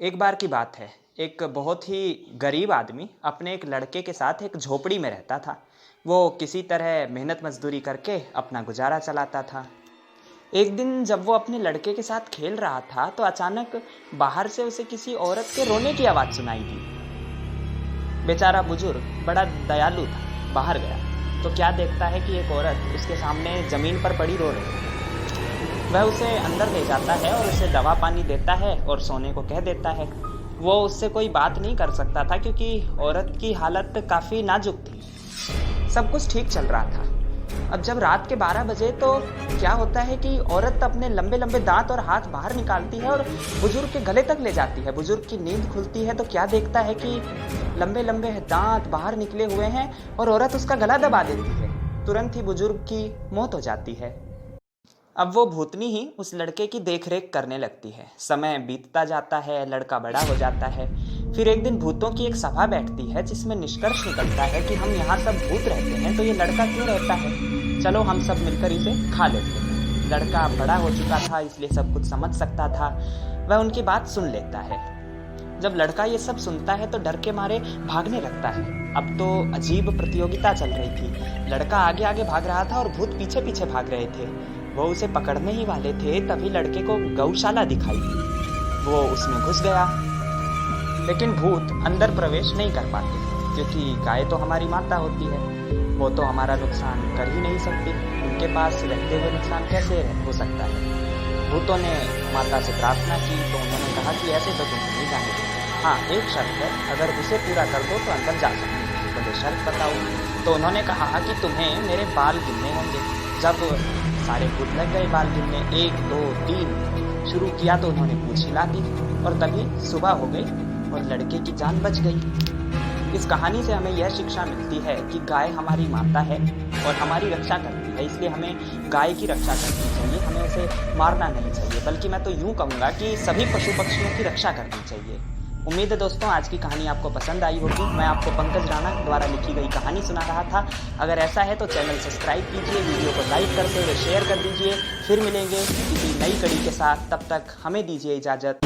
एक बार की बात है। एक बहुत ही गरीब आदमी अपने एक लड़के के साथ एक झोपड़ी में रहता था। वो किसी तरह मेहनत मजदूरी करके अपना गुजारा चलाता था। एक दिन जब वो अपने लड़के के साथ खेल रहा था तो अचानक बाहर से उसे किसी औरत के रोने की आवाज़ सुनाई दी। बेचारा बुजुर्ग बड़ा दयालु था, बाहर गया तो क्या देखता है कि एक औरत उसके सामने ज़मीन पर पड़ी रो रही है। वह उसे अंदर ले जाता है और उसे दवा पानी देता है और सोने को कह देता है। वो उससे कोई बात नहीं कर सकता था क्योंकि औरत की हालत काफ़ी नाजुक थी। सब कुछ ठीक चल रहा था। अब जब रात के 12 बजे तो क्या होता है कि औरत अपने लंबे लंबे दांत और हाथ बाहर निकालती है और बुजुर्ग के गले तक ले जाती है। बुजुर्ग की नींद खुलती है तो क्या देखता है कि लंबे लंबे दांत बाहर निकले हुए हैं और औरत उसका गला दबा देती है। तुरंत ही बुजुर्ग की मौत हो जाती है। अब वो भूतनी ही उस लड़के की देखरेख करने लगती है। समय बीतता जाता है, लड़का बड़ा हो जाता है। फिर एक दिन भूतों की एक सभा बैठती है जिसमें निष्कर्ष निकलता है कि हम यहाँ सब भूत रहते हैं तो ये लड़का क्यों रहता है, चलो हम सब मिलकर इसे खा लेते हैं। लड़का बड़ा हो चुका था इसलिए सब कुछ समझ सकता था। वह उनकी बात सुन लेता है। जब लड़का ये सब सुनता है तो डर के मारे भागने लगता है। अब तो अजीब प्रतियोगिता चल रही थी। लड़का आगे आगे भाग रहा था और भूत पीछे पीछे भाग रहे थे। वो उसे पकड़ने ही वाले थे तभी लड़के को गौशाला दिखाई दी। वो उसमें घुस गया, लेकिन भूत अंदर प्रवेश नहीं कर पाते क्योंकि गाय तो हमारी माता होती है। वो तो हमारा नुकसान कर ही नहीं सकती। उनके पास रहते हुए नुकसान कैसे हो सकता है। भूतों ने माता से प्रार्थना की तो उन्होंने कहा कि ऐसे तो तुम नहीं जाने देंगे। हाँ, एक शर्त है, अगर उसे पूरा कर दो तो अंदर जा सकते हो। बोले शर्त बताओ। तो उन्होंने कहा कि तुम्हें मेरे बाल गिनने होंगे। जब सारे भूत लग गए बाल गिनने, 1 2 3 शुरू किया तो उन्होंने पूंछ हिला दी और तभी सुबह हो गई और लड़के की जान बच गई। इस कहानी से हमें यह शिक्षा मिलती है कि गाय हमारी माता है और हमारी रक्षा करती है, इसलिए हमें गाय की रक्षा करनी चाहिए। हमें उसे मारना नहीं चाहिए, बल्कि मैं तो यूँ कहूँगा कि सभी पशु पक्षियों की रक्षा करनी चाहिए। उम्मीद है दोस्तों आज की कहानी आपको पसंद आई होगी। मैं आपको पंकज राणा द्वारा लिखी गई कहानी सुना रहा था। अगर ऐसा है तो चैनल सब्सक्राइब कीजिए, वीडियो को लाइक करते हुए शेयर कर दीजिए। फिर मिलेंगे किसी नई कड़ी के साथ, तब तक हमें दीजिए इजाज़त।